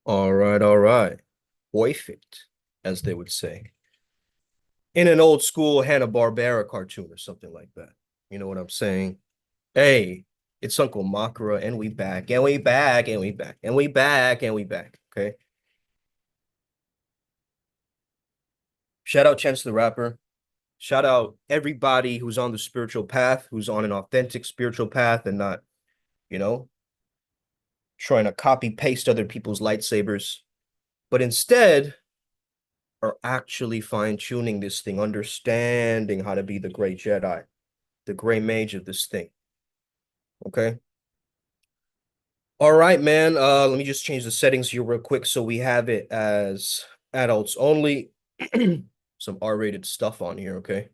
All right. Perfect, as they would say. In an old school Hanna-Barbera cartoon or something like that. You know what I'm saying? Hey, it's Uncle Makara, and we back, and we back, and we back, and we back, and we back. Okay. Shout out Chance the Rapper. Shout out everybody who's on the spiritual path, who's on an authentic spiritual path and not, you know, trying to copy paste other people's lightsabers, but instead are actually fine tuning this thing, understanding how to be the great Jedi, the gray mage of this thing. Okay. All right, man. Let me just change the settings here real quick so we have it as adults only. Some R-rated stuff on here, okay?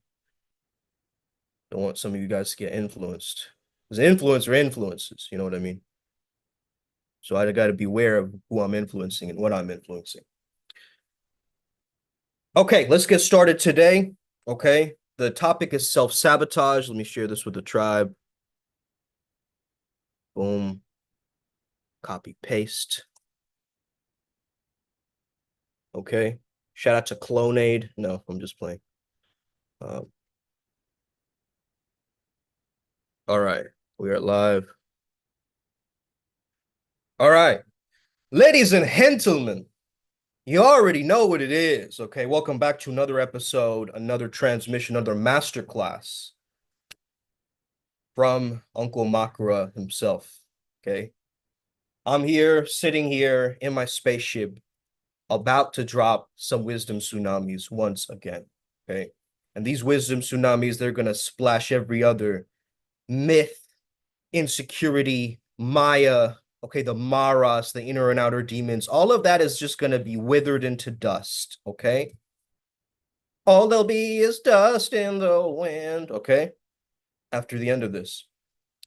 Don't want some of you guys to get influenced. Because influence or influences, you know what I mean? So I got to be aware of who I'm influencing and what I'm influencing. Okay, let's get started today. Okay. The topic is self-sabotage. Let me share this with the tribe. Boom. Copy, paste. Okay. Shout out to Clonade. No, I'm just playing. All right. We are live. All right. Ladies and gentlemen, you already know what it is. Okay. Welcome back to another episode, another transmission, another masterclass from Uncle Makara himself. Okay. I'm here, sitting here in my spaceship, about to drop some wisdom tsunamis once again. Okay. And these wisdom tsunamis, they're going to splash every other myth, insecurity, Maya, okay, the Maras, the inner and outer demons, all of that is just going to be withered into dust, okay? All there'll be is dust in the wind, okay? After the end of this.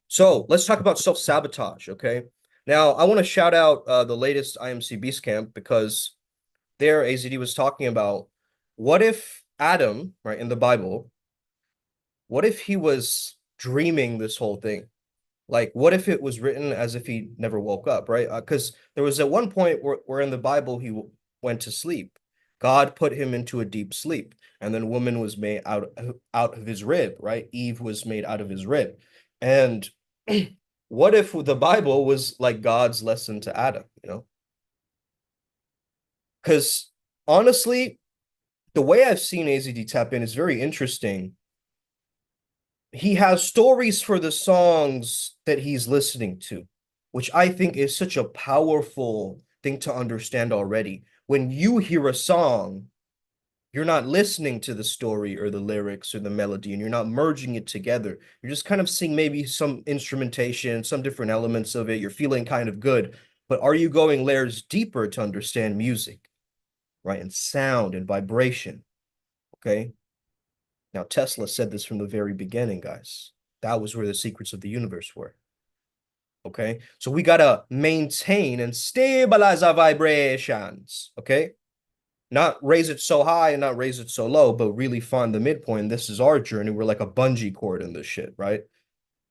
So let's talk about self-sabotage, okay? Now, I want to shout out the latest IMC Beast Camp because there AZD was talking about what if Adam, right, in the Bible, what if he was dreaming this whole thing? Like, what if it was written as if he never woke up, right? Because there was at one point where in the Bible he went to sleep. God put him into a deep sleep, and then woman was made out of his rib, right? Eve was made out of his rib. And what if the Bible was like God's lesson to Adam, you know? Because honestly, the way I've seen AZD tap in is very interesting. He has stories for the songs that he's listening to, which I think is such a powerful thing to understand already. When you hear a song, you're not listening to the story or the lyrics or the melody, and you're not merging it together. You're just kind of seeing maybe some instrumentation, some different elements of it. You're feeling kind of good, but are you going layers deeper to understand music, right? And sound and vibration, okay? Now, Tesla said this from the very beginning, guys. That was where the secrets of the universe were. Okay. So we got to maintain and stabilize our vibrations. Okay. Not raise it so high and not raise it so low, but really find the midpoint. This is our journey. We're like a bungee cord in this shit, right?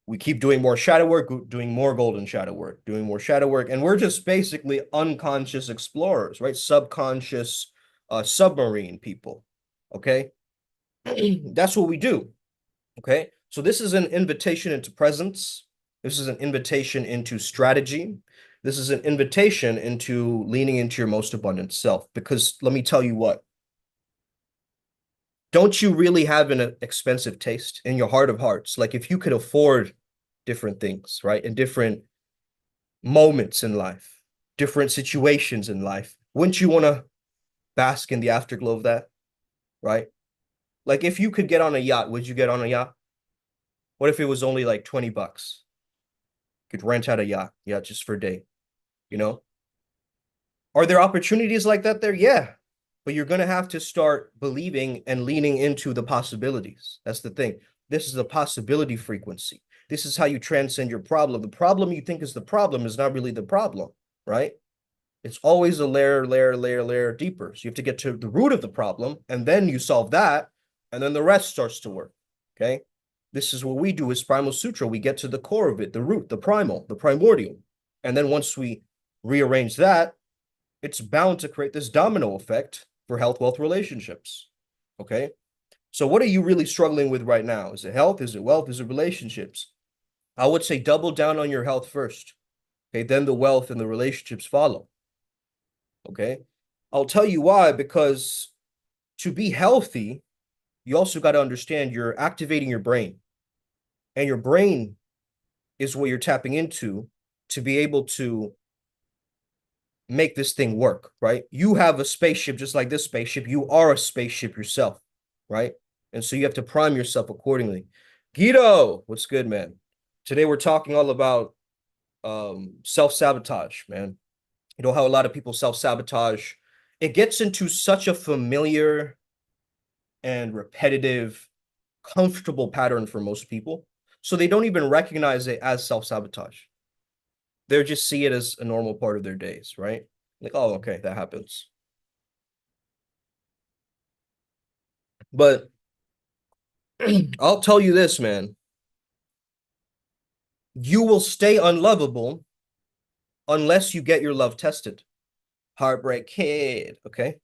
We keep doing more shadow work, doing more golden shadow work, doing more shadow work. And we're just basically unconscious explorers, right? Subconscious submarine people. Okay. That's what we do. Okay. So this is an invitation into presence. This is an invitation into strategy. This is an invitation into leaning into your most abundant self. Because let me tell you what, don't you really have an expensive taste in your heart of hearts? Like if you could afford different things, right? And different moments in life, different situations in life, wouldn't you want to bask in the afterglow of that, right? Like if you could get on a yacht, would you get on a yacht? What if it was only like 20 bucks? Could rent out a yacht, yeah, just for a day, you know? Are there opportunities like that there? Yeah. But you're going to have to start believing and leaning into the possibilities. That's the thing. This is the possibility frequency. This is how you transcend your problem. The problem you think is the problem is not really the problem, right? It's always a layer deeper. So you have to get to the root of the problem, and then you solve that, and then the rest starts to work. Okay. This is what we do as Primal Sutra. We get to the core of it, the root, the primal, the primordial. And then once we rearrange that, it's bound to create this domino effect for health, wealth, relationships. Okay. So what are you really struggling with right now? Is it health? Is it wealth? Is it relationships? I would say double down on your health first. Okay. Then the wealth and the relationships follow. Okay. I'll tell you why, because to be healthy, you also got to understand you're activating your brain, and your brain is what you're tapping into to be able to make this thing work, right? You have a spaceship just like this spaceship. You are a spaceship yourself, right? And so you have to prime yourself accordingly. Guido, what's good, man? Today we're talking all about self-sabotage, man. You know how a lot of people self-sabotage. It gets into such a familiar and repetitive, comfortable pattern for most people. So they don't even recognize it as self-sabotage. They just see it as a normal part of their days, right? Like, oh, okay, that happens. But I'll tell you this, man. You will stay unlovable unless you get your love tested. Heartbreak Kid, okay?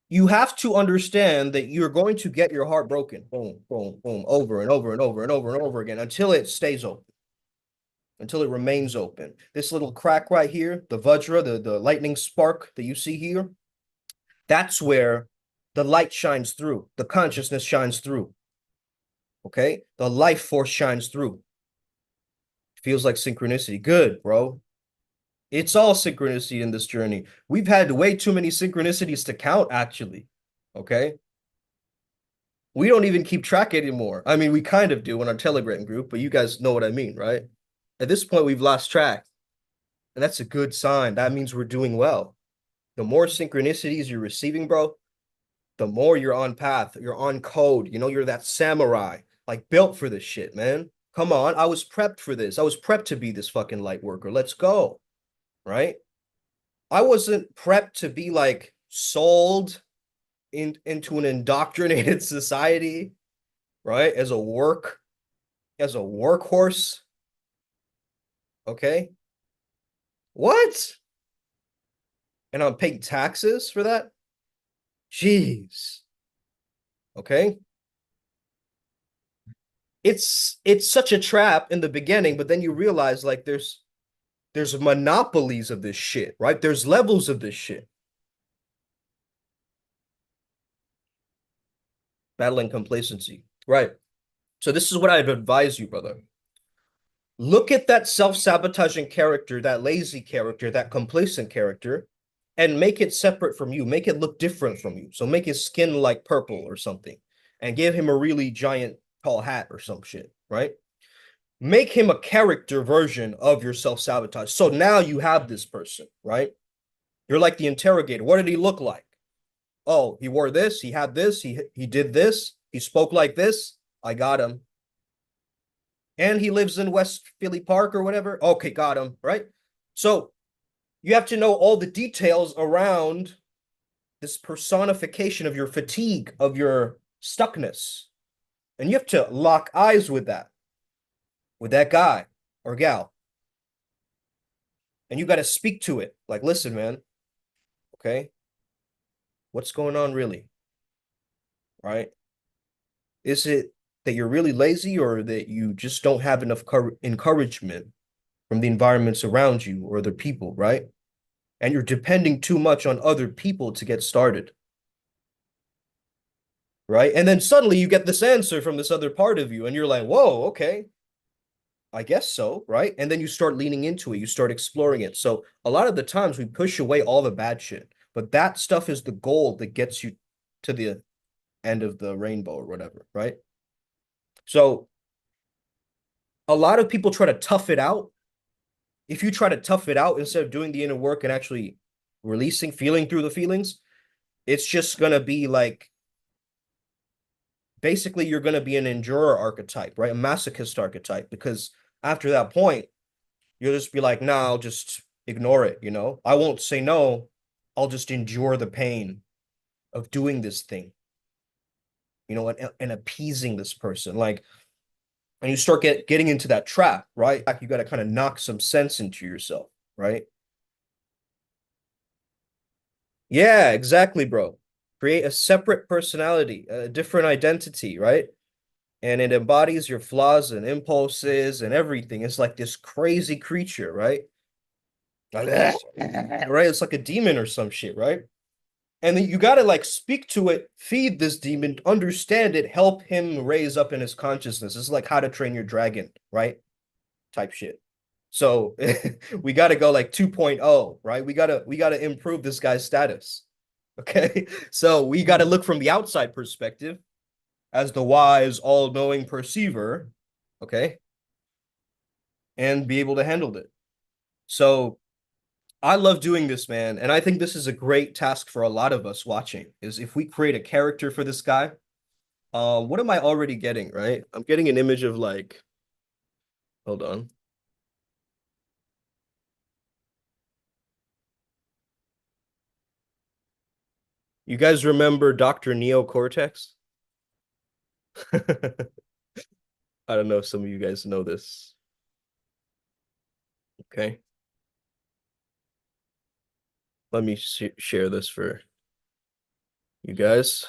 You have to understand that you're going to get your heart broken, boom, boom, boom, over and over and over and over and over again until it stays open, until it remains open. This little crack right here, the Vajra, the lightning spark that you see here, that's where the light shines through, the consciousness shines through, okay? The life force shines through. Feels like synchronicity. Good, bro. It's all synchronicity in this journey. We've had way too many synchronicities to count, actually. Okay. We don't even keep track anymore. I mean, we kind of do in our Telegram group, but you guys know what I mean, right? At this point, we've lost track. And that's a good sign. That means we're doing well. The more synchronicities you're receiving, bro, the more you're on path, you're on code. You know, you're that samurai, like built for this shit, man. Come on. I was prepped for this. I was prepped to be this fucking light worker. Let's go. Right? I wasn't prepped to be like sold into an indoctrinated society, right? As a workhorse. Okay. What? And I'm paying taxes for that? Jeez. Okay. It's such a trap in the beginning, but then you realize like there's monopolies of this shit, right? There's levels of this shit. Battling complacency. Right. So this is what I'd advise you, brother. Look at that self-sabotaging character, that lazy character, that complacent character, and make it separate from you. Make it look different from you. So make his skin like purple or something, and give him a really giant tall hat or some shit, right? Make him a character version of your self-sabotage. So now you have this person, right? You're like the interrogator. What did he look like? Oh, he wore this, he had this, he did this, he spoke like this. I got him. And he lives in West Philly Park or whatever. Okay, got him, right? So you have to know all the details around this personification of your fatigue, of your stuckness. And you have to lock eyes with that guy or gal. And you got to speak to it. Like, listen, man, okay, what's going on really? Right? Is it that you're really lazy or that you just don't have enough encouragement from the environments around you or other people, right? And you're depending too much on other people to get started, right? And then suddenly you get this answer from this other part of you, and you're like, whoa, okay, I guess so, right? And then you start leaning into it, you start exploring it. So a lot of the times we push away all the bad shit, but that stuff is the gold that gets you to the end of the rainbow or whatever, right? So a lot of people try to tough it out. If you try to tough it out instead of doing the inner work and actually releasing, feeling through the feelings, it's just going to be like basically you're going to be an endurer archetype, right? A masochist archetype, because after that point, you'll just be like, nah, I'll just ignore it, you know? I won't say no. I'll just endure the pain of doing this thing, you know, and appeasing this person. Like, and you start getting into that trap, right? Like you got to kind of knock some sense into yourself. right? Yeah, exactly, bro. Create a separate personality, a different identity, right? And it embodies your flaws and impulses and everything. It's like this crazy creature, right? Like, right? It's like a demon or some shit, right? And then you got to like speak to it, feed this demon, understand it, help him raise up in his consciousness. It's like How to Train Your Dragon, right? Type shit. So we got to go like 2.0, right? We got to improve this guy's status. Okay? So we got to look from the outside perspective as the wise, all-knowing perceiver, okay? And be able to handle it. So I love doing this, man, and I think this is a great task for a lot of us watching. Is if we create a character for this guy. What am I already getting, right? I'm getting an image of like, hold on. You guys remember Dr. Neocortex? I don't know if some of you guys know this. Okay. Let me share this for you guys.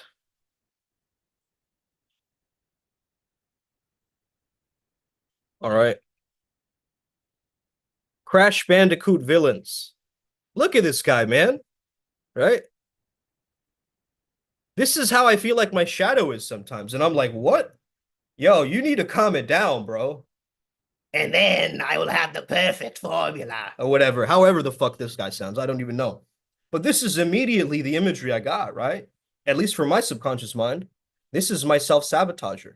All right. Crash Bandicoot villains. Look at this guy, man. Right? This is how I feel like my shadow is sometimes. And I'm like, what? Yo, you need to calm it down, bro. And then I will have the perfect formula. Or whatever. However the fuck this guy sounds. I don't even know. But this is immediately the imagery I got, right? At least for my subconscious mind. This is my self-sabotager.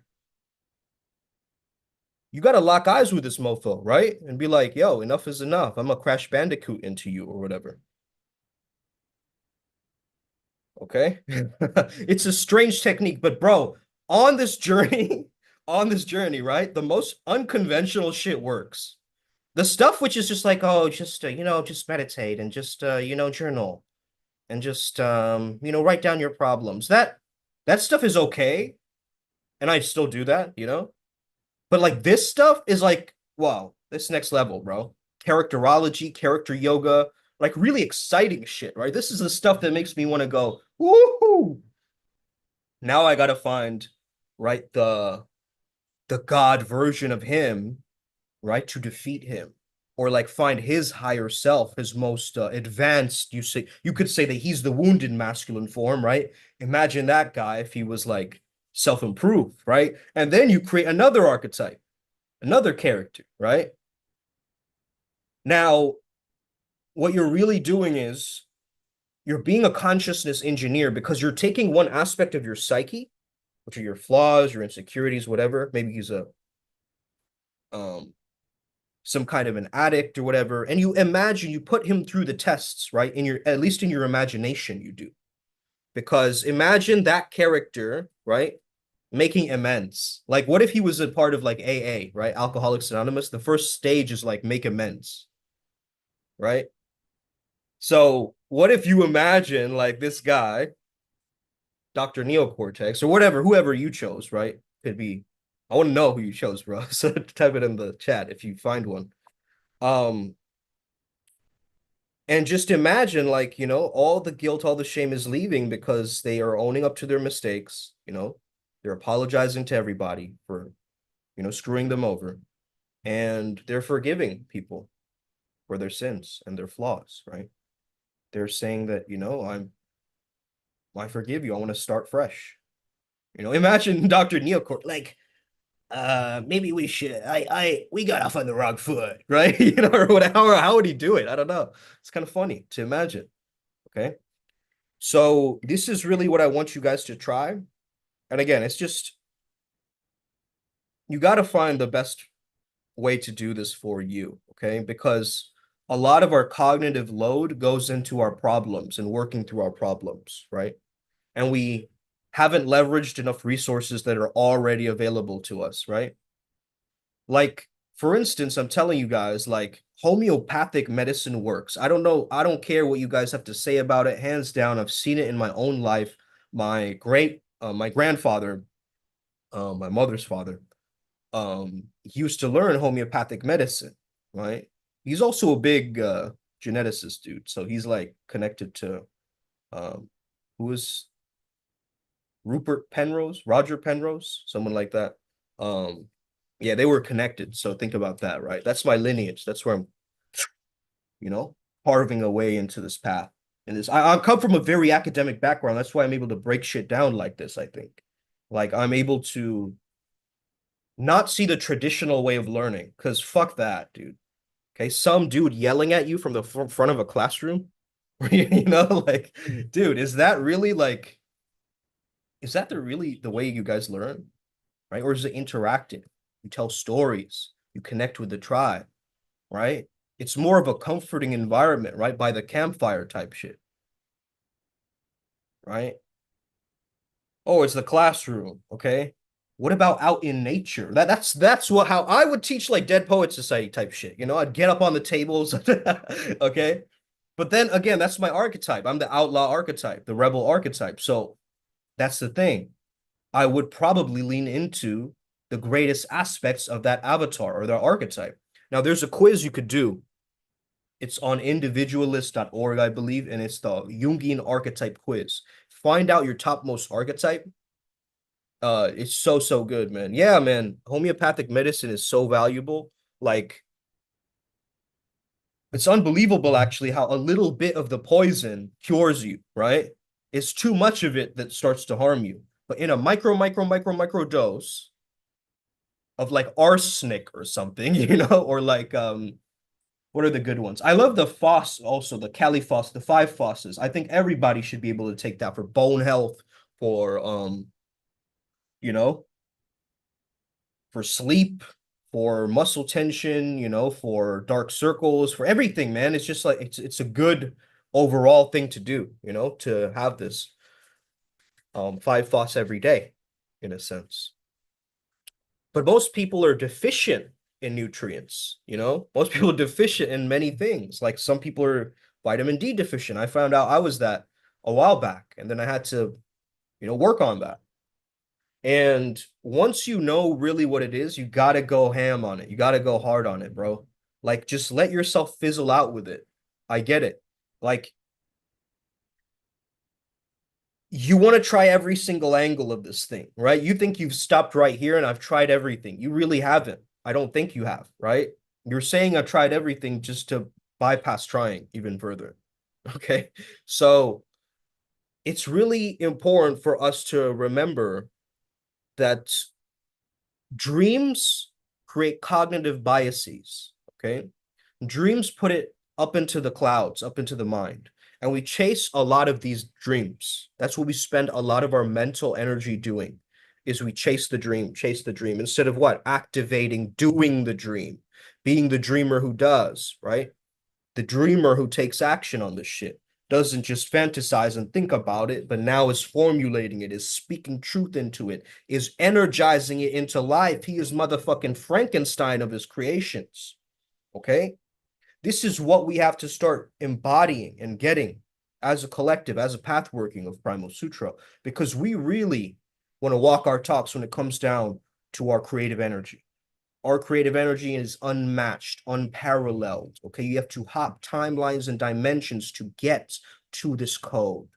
You got to lock eyes with this mofo, right? And be like, yo, enough is enough. I'm a Crash Bandicoot into you or whatever. Okay. It's a strange technique, but bro, on this journey, on this journey, right? The most unconventional shit works. The stuff which is just like, oh, just just meditate and just journal and just write down your problems. That stuff is okay, and I still do that. But like this stuff is like, wow, this next level, bro. Characterology, character yoga, like really exciting shit, right? This is the stuff that makes me want to go, woohoo. Now I gotta find, right, the God version of him, right, to defeat him. Or like find his higher self, his most advanced. You could say that he's the wounded masculine form, right? Imagine that guy if he was like self-improved, right? And then you create another archetype, another character, right? Now, what you're really doing is you're being a consciousness engineer because you're taking one aspect of your psyche, which are your flaws, your insecurities, whatever. Maybe he's a um some kind of an addict or whatever, and you put him through the tests, right? In your At least in your imagination, you do. Because imagine that character, right? Making amends. Like, what if he was a part of like AA, right? Alcoholics Anonymous. The first stage is like make amends, right? So what if you imagine like this guy, Dr. Neocortex, or whatever, whoever you chose, right? Could be, I want to know who you chose, bro. So type it in the chat if you find one. Um, and just imagine like, all the guilt, all the shame is leaving because they are owning up to their mistakes. They're apologizing to everybody for, screwing them over. And they're forgiving people for their sins and their flaws, right? They're saying that, I forgive you. I want to start fresh. Imagine Dr. Neocortex like, maybe we should. We got off on the wrong foot, right? Or what? How would he do it? I don't know. It's kind of funny to imagine. Okay, so this is really what I want you guys to try. And again, it's just you got to find the best way to do this for you. Okay, because a lot of our cognitive load goes into our problems and working through our problems, right? And we haven't leveraged enough resources that are already available to us, right? Like, for instance, I'm telling you guys, like, homeopathic medicine works. I don't know. I don't care what you guys have to say about it. Hands down, I've seen it in my own life. My grandfather, my mother's father, he used to learn homeopathic medicine, right? He's also a big geneticist dude. So he's like connected to who is Rupert Penrose, Roger Penrose, someone like that. Um, yeah, they were connected. So think about that, right? That's my lineage. That's where I'm, you know, carving away into this path. And this, I come from a very academic background. That's why I'm able to break shit down like this, I think. Like I'm able to not see the traditional way of learning, because fuck that, dude. Okay, some dude yelling at you from the front of a classroom, you know, like, dude, is that really like, is that the way you guys learn, right? Or is it interactive? You tell stories, you connect with the tribe, right? It's more of a comforting environment, right? By the campfire type shit, right? Oh, it's the classroom, okay? What about out in nature? That's what how I would teach like Dead Poet Society type shit. You know, I'd get up on the tables, okay? But then again, that's my archetype. I'm the outlaw archetype, the rebel archetype. So that's the thing. I would probably lean into the greatest aspects of that avatar or the archetype. Now, there's a quiz you could do. It's on individualist.org, I believe, and it's the Jungian archetype quiz. Find out your topmost archetype. It's so good, man. Yeah, man. Homeopathic medicine is so valuable. Like, it's unbelievable actually how a little bit of the poison cures you, right? It's too much of it that starts to harm you. But in a micro dose of like arsenic or something, you know, or like what are the good ones? I love the FOSS also, the Cali FOSS, the five FOSSes. I think everybody should be able to take that for bone health, for you know, for sleep, for muscle tension, you know, for dark circles, for everything, man. It's just like it's a good overall thing to do, you know, to have this five FOSS every day, in a sense. But most people are deficient in nutrients, you know? Most people are deficient in many things. Like some people are vitamin D deficient. I found out I was that a while back, and then I had to, you know, work on that. And once you know really what it is, you got to go ham on it. You got to go hard on it, bro. Like just let yourself fizzle out with it. I get it. Like you want to try every single angle of this thing, right? You think you've stopped right here and I've tried everything. You really haven't. I don't think you have, right? You're saying I've tried everything just to bypass trying even further. Okay. So it's really important for us to remember that dreams create cognitive biases. Okay. Dreams put it up into the clouds, up into the mind. And we chase a lot of these dreams. That's what we spend a lot of our mental energy doing, is we chase the dream, instead of what? Activating, doing the dream, being the dreamer who does, right? The dreamer who takes action on this shit doesn't just fantasize and think about it, but now is formulating it, is speaking truth into it, is energizing it into life. He is motherfucking Frankenstein of his creations. Okay? This is what we have to start embodying and getting as a collective, as a path working of Primal Sutra, because we really want to walk our talks when it comes down to our creative energy. Our creative energy is unmatched, unparalleled. Okay, you have to hop timelines and dimensions to get to this code.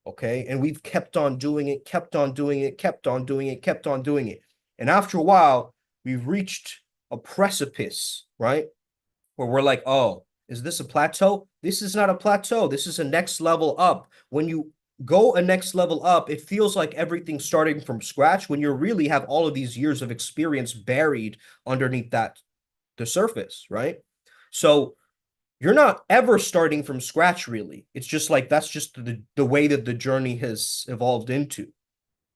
Okay, and we've kept on doing it, kept on doing it, kept on doing it, kept on doing it. And after a while, we've reached a precipice, right? Where we're like, oh, is this a plateau? This is not a plateau. This is a next level up. When you go a next level up, it feels like everything's starting from scratch when you really have all of these years of experience buried underneath the surface, right? So you're not ever starting from scratch, really. It's just like that's just the way that the journey has evolved into.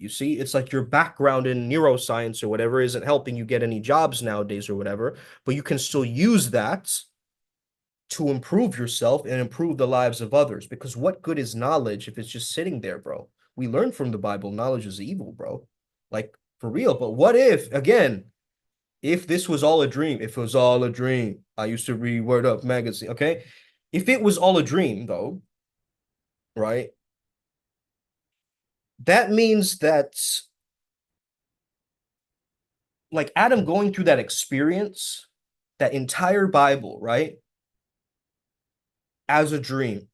You see, it's like your background in neuroscience or whatever isn't helping you get any jobs nowadays or whatever, but you can still use that to improve yourself and improve the lives of others. Because what good is knowledge if it's just sitting there, bro? We learn from the Bible knowledge is evil, bro. Like for real. But what if, again, if this was all a dream, if it was all a dream, I used to read Word Up magazine, okay? If it was all a dream, though, right? That means that, like Adam going through that experience, that entire Bible, right? as a dream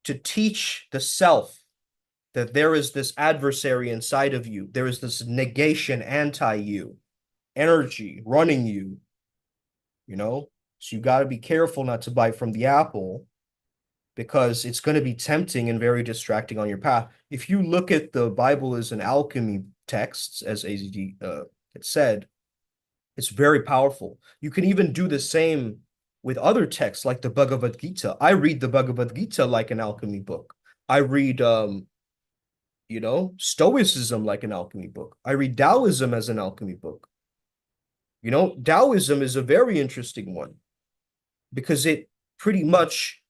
to teach the self that there is this adversary inside of you. There is this negation, anti you, energy running you, you know? So you got to be careful not to bite from the apple because it's going to be tempting and very distracting on your path. If you look at the Bible as an alchemy text, as AZD it said, it's very powerful. You can even do the same with other texts like the Bhagavad Gita. I read the Bhagavad Gita like an alchemy book. I read Stoicism like an alchemy book. I read Taoism as an alchemy book. Taoism is a very interesting one because it pretty much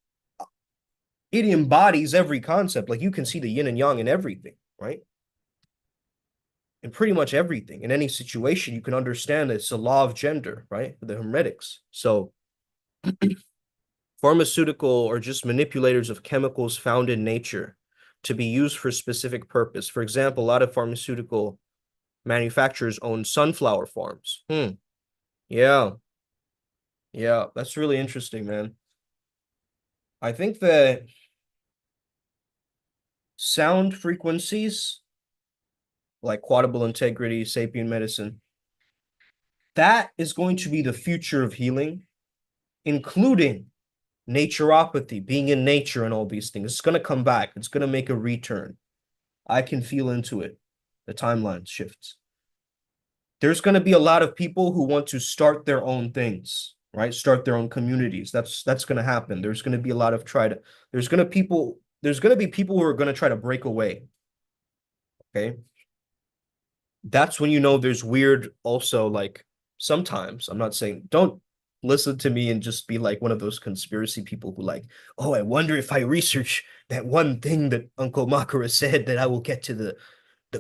it embodies every concept. Like you can see the yin and yang in everything, right? In pretty much everything. In any situation, you can understand it's a law of gender, right? The Hermetics. So pharmaceutical or just manipulators of chemicals found in nature to be used for specific purpose. For example, a lot of pharmaceutical manufacturers own sunflower farms. Yeah. Yeah, that's really interesting, man. I think that sound frequencies like quadruple integrity, sapient medicine, that is going to be the future of healing, including naturopathy, being in nature and all these things. It's going to come back. It's going to make a return. I can feel into it. The timeline shifts. There's going to be a lot of people who want to start their own things, right? Start their own communities. That's going to happen. There's going to be a lot of there's going to be people who are going to try to break away. Okay? That's when there's weird also like sometimes, I'm not saying don't listen to me and just be like one of those conspiracy people who like, oh, I wonder if I research that one thing that Uncle Makara said that I will get to the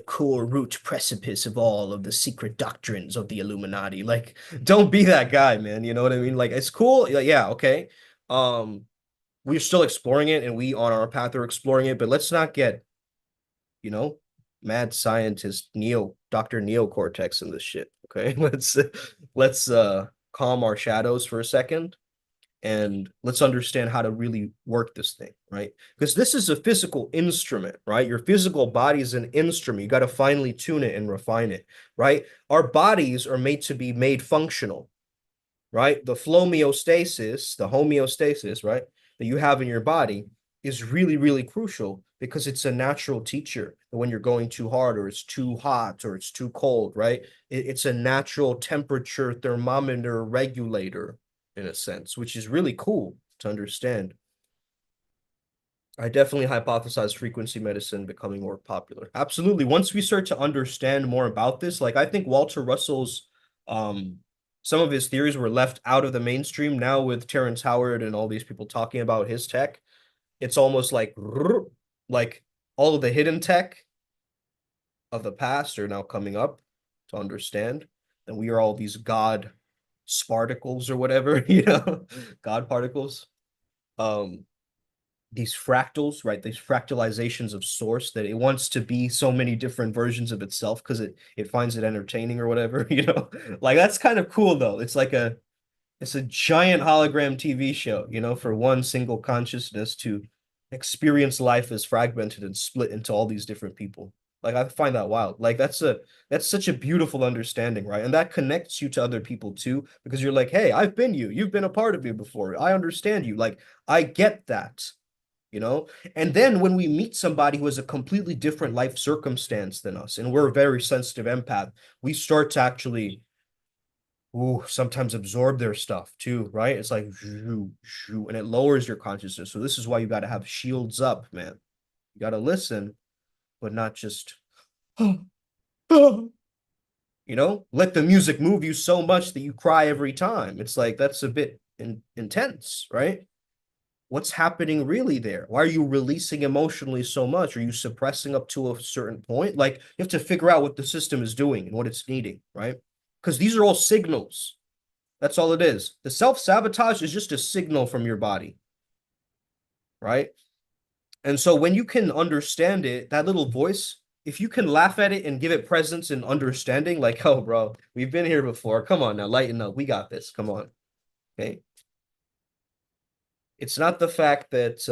core root precipice of all of the secret doctrines of the Illuminati. Like, don't be that guy, man. You know what I mean? Like, it's cool. Yeah, okay. We're still exploring it and we on our path are exploring it, but let's not get, you know, mad scientist Dr. Neocortex in this shit. Okay. Let's calm our shadows for a second and let's understand how to really work this thing, right? Because this is a physical instrument, right? Your physical body is an instrument. You got to finely tune it and refine it, right? Our bodies are made to be made functional, right? The homeostasis, right, that you have in your body is really, really crucial because it's a natural teacher. When you're going too hard or it's too hot or it's too cold, right? It's a natural temperature thermometer regulator in a sense, which is really cool to understand. I definitely hypothesize frequency medicine becoming more popular. Absolutely. Once we start to understand more about this, like I think Walter Russell's some of his theories were left out of the mainstream. Now with Terrence Howard and all these people talking about his tech, it's almost like all of the hidden tech of the past are now coming up to understand. And we are all these God sparticles or whatever, God particles. These fractals, right? These fractalizations of source that it wants to be so many different versions of itself because it finds it entertaining or whatever, Like that's kind of cool though. It's a giant hologram TV show, for one single consciousness to experience life as fragmented and split into all these different people. Like I find that wild. Like that's such a beautiful understanding, right? And that connects you to other people too, because you're like, hey, I've been you. You've been a part of me before. I understand you. Like I get that, And then when we meet somebody who has a completely different life circumstance than us, and we're a very sensitive empath, we start to actually sometimes absorb their stuff too, right? It's like, and it lowers your consciousness. So this is why you got to have shields up, man. You got to listen, but not just, let the music move you so much that you cry every time. It's like, that's a bit intense, right? What's happening really there? Why are you releasing emotionally so much? Are you suppressing up to a certain point? Like, you have to figure out what the system is doing and what it's needing, right? Because these are all signals. That's all it is. The self-sabotage is just a signal from your body, right? And so when you can understand it, that little voice, if you can laugh at it and give it presence and understanding, like, oh, bro, we've been here before. Come on now, lighten up. We got this. Come on. Okay. It's not the fact that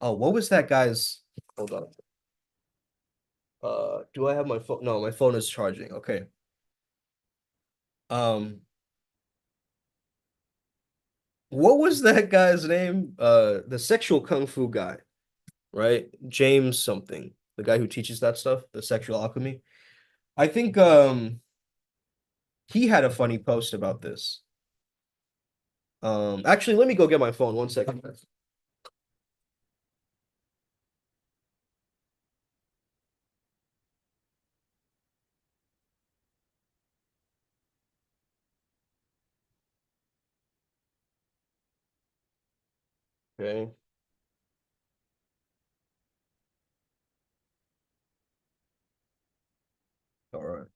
oh, what was that guy's hold on. Do I have my phone? No, my phone is charging. Okay. Um, what was that guy's name? The sexual kung fu guy, right? James something. The guy who teaches that stuff, the sexual alchemy. I think he had a funny post about this. Actually, let me go get my phone. 1 second. Okay. All right.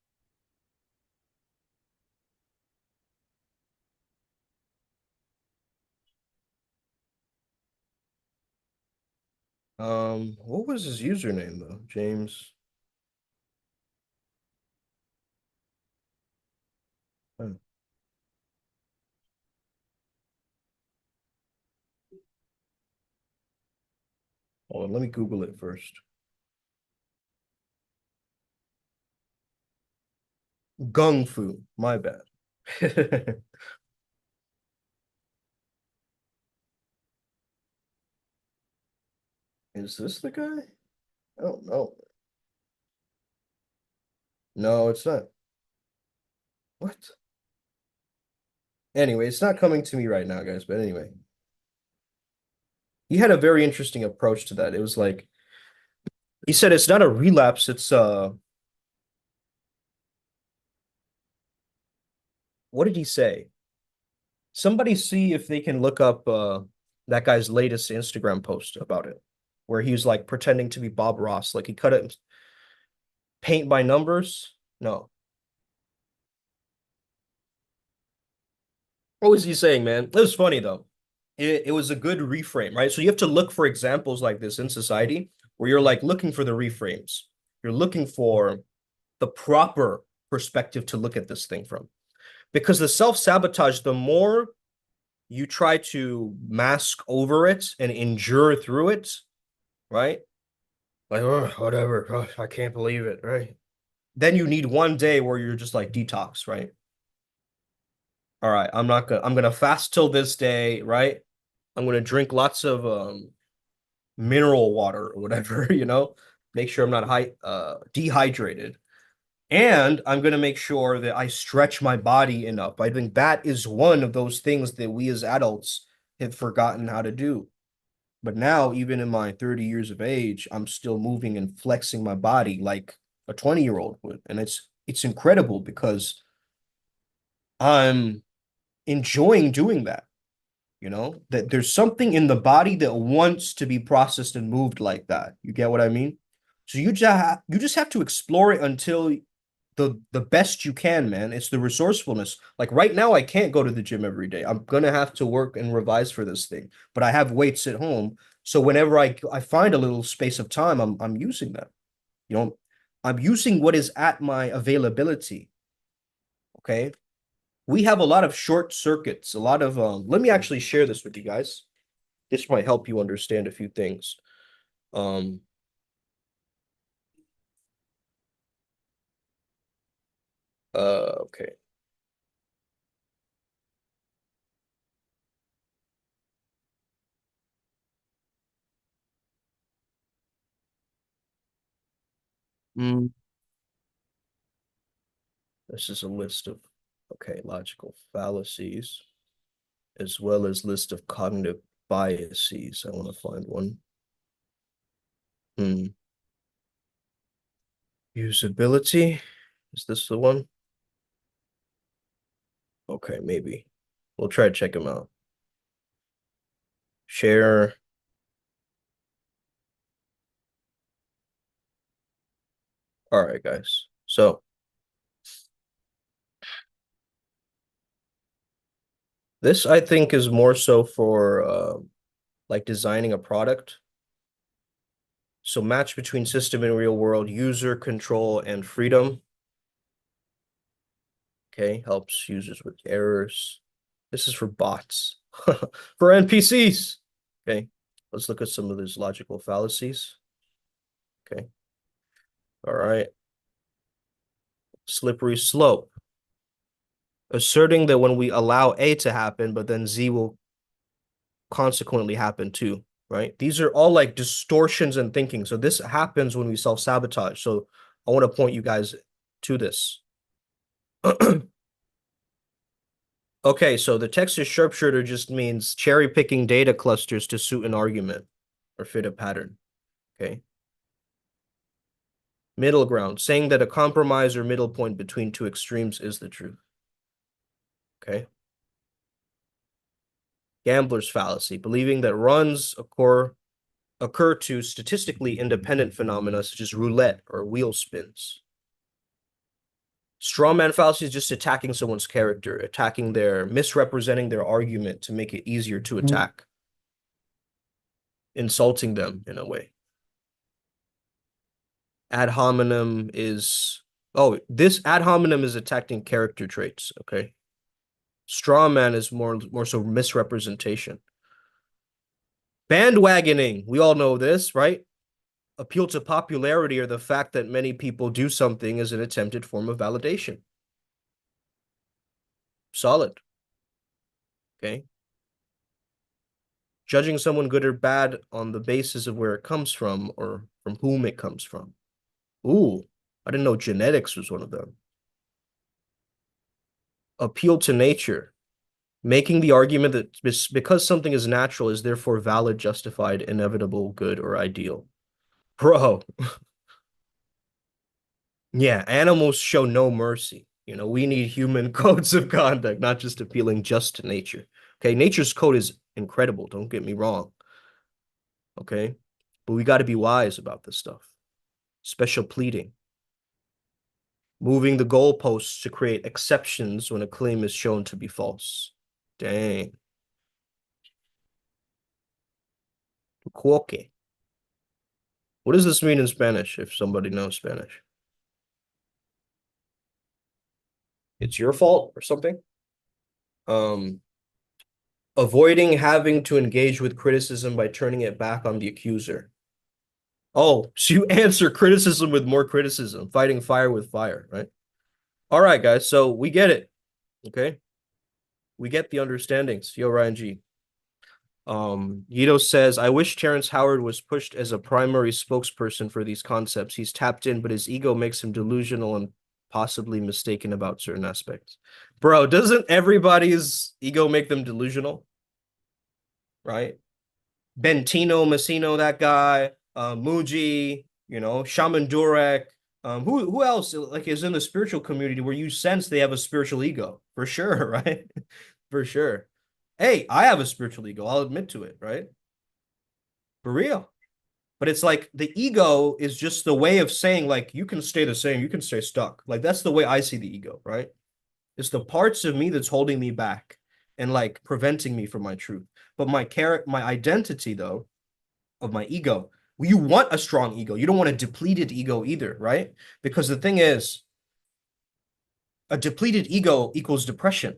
What was his username though? James. Oh, hold on, let me Google it first. Gung Fu. My bad. Is this the guy? I don't know. No, it's not. What? Anyway, it's not coming to me right now, guys. But anyway, he had a very interesting approach to that. It was like he said it's not a relapse, it's what did he say? Somebody see if they can look up that guy's latest Instagram post about it, where he was like pretending to be Bob Ross. Like he cut it paint by numbers. No. What was he saying, man? It was funny though. It was a good reframe, right? So you have to look for examples like this in society where you're like looking for the reframes. You're looking for the proper perspective to look at this thing from. Because the self-sabotage, the more you try to mask over it and endure through it, right? Like, oh, whatever. Oh, I can't believe it, right? Then you need one day where you're just like detox, right? All right, I'm gonna fast till this day, right? I'm gonna drink lots of mineral water or whatever, make sure I'm not dehydrated. And I'm going to make sure that I stretch my body enough. I think that is one of those things that we as adults have forgotten how to do. But now, even in my 30 years of age, I'm still moving and flexing my body like a 20-year-old would. And it's incredible because I'm enjoying doing that, that there's something in the body that wants to be processed and moved like that. You get what I mean? So you just have to explore it until the best you can, man. It's the resourcefulness. Like right now, I can't go to the gym every day. I'm gonna have to work and revise for this thing, but I have weights at home. So whenever I find a little space of time, I'm using them. You know, I'm using what is at my availability. Okay. We have a lot of short circuits, a lot of let me actually share this with you guys. This might help you understand a few things. Um, okay. Mm, this is a list of okay, logical fallacies, as well as list of cognitive biases. I want to find one. Hmm. Usability. Is this the one? Okay, maybe. We'll try to check them out. Share. All right, guys. So this I think is more so for like designing a product. So match between system and real world, user control and freedom. Okay, helps users with errors. This is for bots. For NPCs. Okay. Let's look at some of these logical fallacies. Okay. All right. Slippery slope. Asserting that when we allow A to happen, but then Z will consequently happen too, right? These are all like distortions in thinking. So this happens when we self-sabotage. So I want to point you guys to this. Okay, so the Texas sharpshooter just means cherry picking data clusters to suit an argument or fit a pattern. Okay. Middle ground, saying that a compromise or middle point between two extremes is the truth. Okay. Gambler's fallacy, believing that runs occur to statistically independent phenomena such as roulette or wheel spins. Strawman fallacy is just attacking someone's character, misrepresenting their argument to make it easier to attack, insulting them in a way. Ad hominem is, this ad hominem is attacking character traits, okay? Strawman is more so misrepresentation. Bandwagoning, we all know this, right? Appeal to popularity or the fact that many people do something is an attempted form of validation. Solid. Okay. Judging someone good or bad on the basis of where it comes from or from whom it comes from. Ooh, I didn't know genetics was one of them. Appeal to nature. Making the argument that because something is natural is therefore valid, justified, inevitable, good, or ideal. Bro. Yeah, animals show no mercy. You know, we need human codes of conduct, not just appealing just to nature. Okay, nature's code is incredible, don't get me wrong. Okay, but we got to be wise about this stuff. Special pleading. Moving the goalposts to create exceptions when a claim is shown to be false. Dang. Quoque. What does this mean in Spanish, if somebody knows Spanish? It's your fault or something? Avoiding having to engage with criticism by turning it back on the accuser. Oh, so you answer criticism with more criticism, fighting fire with fire, right? All right, guys, so we get it, okay? We get the understandings. Yo, Ryan G. Guido says, I wish Terrence Howard was pushed as a primary spokesperson for these concepts. He's tapped in, but his ego makes him delusional and possibly mistaken about certain aspects. Bro, doesn't everybody's ego make them delusional? Right? Bentino, Massino, that guy, Muji, you know, Shaman Durek. Who else like is in the spiritual community where you sense they have a spiritual ego? For sure, right? For sure. Hey, I have a spiritual ego. I'll admit to it, right? For real. But it's like the ego is just the way of saying, like, you can stay the same, you can stay stuck. Like, that's the way I see the ego, right? It's the parts of me that's holding me back and like preventing me from my truth. But my identity, though, of my ego, you want a strong ego. You don't want a depleted ego either, right? Because the thing is, a depleted ego equals depression.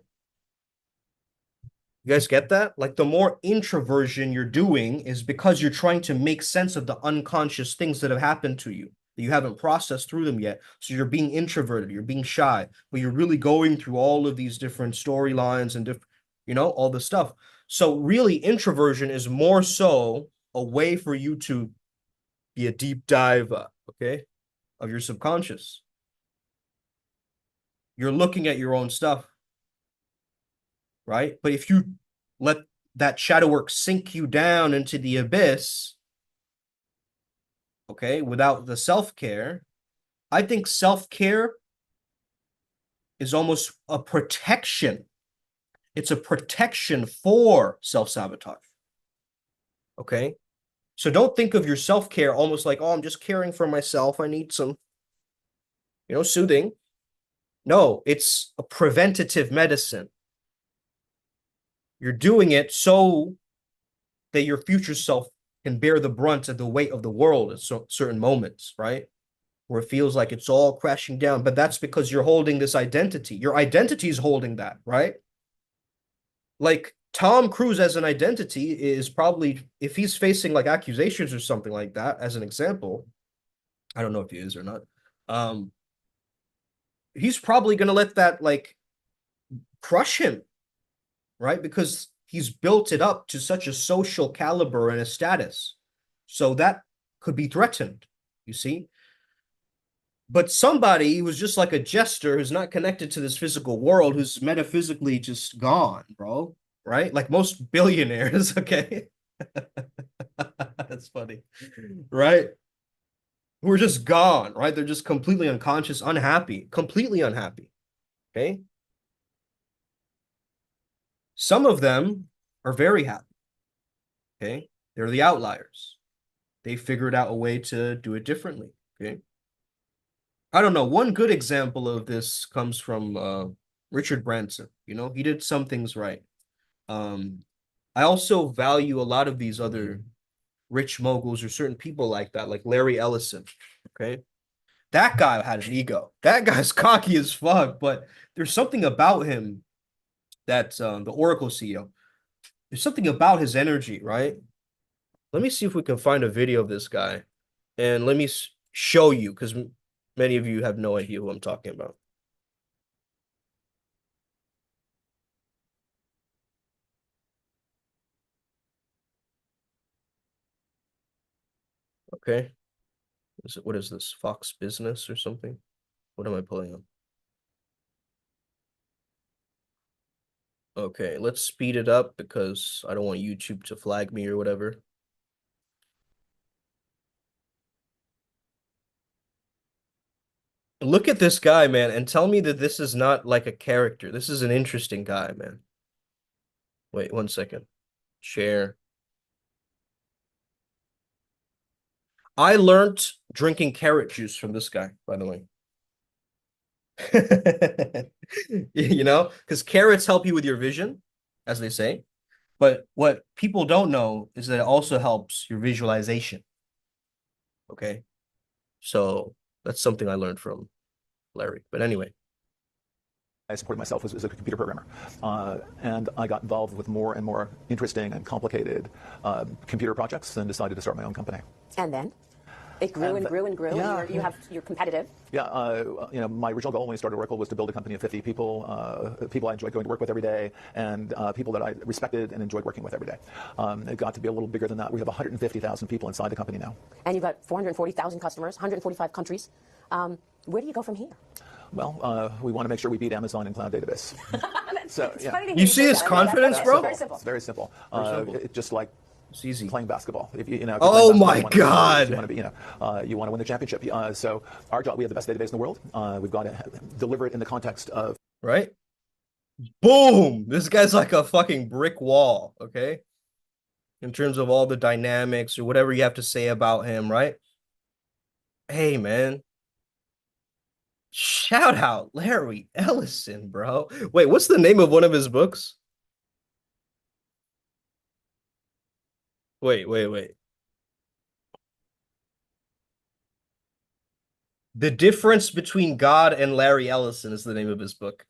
You guys get that? Like the more introversion you're doing is because you're trying to make sense of the unconscious things that have happened to you that you haven't processed through them yet. So you're being introverted, you're being shy, but you're really going through all of these different storylines and different, you know, all this stuff. So really introversion is more so a way for you to be a deep dive, okay, of your subconscious. You're looking at your own stuff, right? But if you let that shadow work sink you down into the abyss, okay, without the self-care, I think self-care is almost a protection. It's a protection for self-sabotage. Okay? So don't think of your self-care almost like, oh, I'm just caring for myself. I need some, you know, soothing. No, it's a preventative medicine. You're doing it so that your future self can bear the brunt of the weight of the world at certain moments, right? Where it feels like it's all crashing down. But that's because you're holding this identity. Your identity is holding that, right? like Tom Cruise as an identity is probably, if he's facing like accusations or something like that, as an example, I don't know if he is or not. Um, he's probably gonna let that like crush him, right? Because he's built it up to such a social caliber and a status. So that could be threatened, you see? But somebody who's just like a jester who's not connected to this physical world, who's metaphysically just gone, bro, right? Like most billionaires, okay? That's funny, right? Who are just gone, right? They're just completely unconscious, unhappy, completely unhappy, okay? Some of them are very happy, okay? They're the outliers. They figured out a way to do it differently, okay? I don't know. One good example of this comes from Richard Branson. You know, he did some things right. Um, I also value a lot of these other rich moguls or certain people like that, like Larry Ellison. Okay. That guy had an ego. That guy's cocky as fuck, but there's something about him that the Oracle CEO, there's something about his energy, right? Let me see if we can find a video of this guy and let me show you because many of you have no idea who I'm talking about. Okay. What is this? Fox Business or something? What am I pulling on? Okay, let's speed it up because I don't want YouTube to flag me or whatever. Look at this guy, man, and tell me that this is not like a character. This is an interesting guy, man. Wait, 1 second. Share. I learned drinking carrot juice from this guy, by the way. You know, because carrots help you with your vision, as they say. But what people don't know is that it also helps your visualization. Okay. So that's something I learned from Larry. But anyway. I supported myself as a computer programmer. And I got involved with more and more interesting and complicated computer projects and decided to start my own company. And then? It grew and grew and grew. Yeah. And you're competitive. Yeah, you know, my original goal when we started Oracle was to build a company of 50 people, people I enjoyed going to work with every day, and people that I respected and enjoyed working with every day. It got to be a little bigger than that. We have 150,000 people inside the company now. And you've got 440,000 customers, 145 countries. Where do you go from here? Well, we want to make sure we beat Amazon in cloud database. So, yeah. You see his confidence, bro? It's very simple. It's just like it's easy. Playing basketball. If you know. Oh my God! You want to be, you want to win the championship. So our job, we have the best database in the world. We've got to deliver it in the context of right. Boom! This guy's like a fucking brick wall. Okay, in terms of all the dynamics or whatever you have to say about him, right? Hey, man. Shout out Larry Ellison, bro. Wait, what's the name of one of his books? Wait. The Difference Between God and Larry Ellison is the name of his book.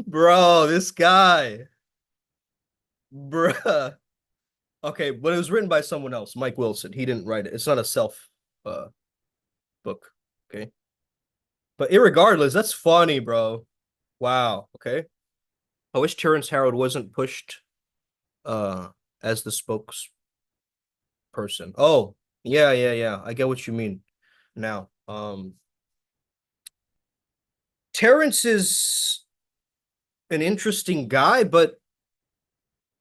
Bro, this guy. Bruh. Okay, but it was written by someone else, Mike Wilson. He didn't write it. It's not a self book. Okay. But irregardless, that's funny, bro. Wow. Okay. I wish Terrence Howard wasn't pushed as the spokesperson. Oh, yeah. I get what you mean now. Terrence is an interesting guy, but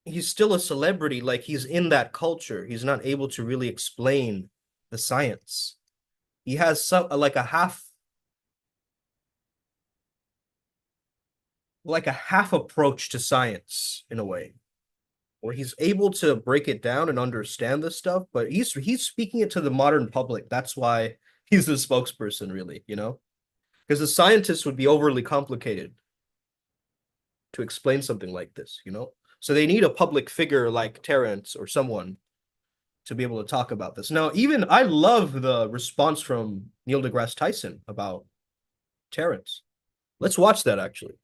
he's still a celebrity. Like, he's in that culture. He's not able to really explain the science. He has some like a half approach to science in a way, where he's able to break it down and understand this stuff, but he's speaking it to the modern public. That's why he's the spokesperson, really, you know? Because the scientists would be overly complicated to explain something like this, you know? So they need a public figure like Terrence or someone to be able to talk about this. Now, even I love the response from Neil deGrasse Tyson about Terrence. Let's watch that, actually.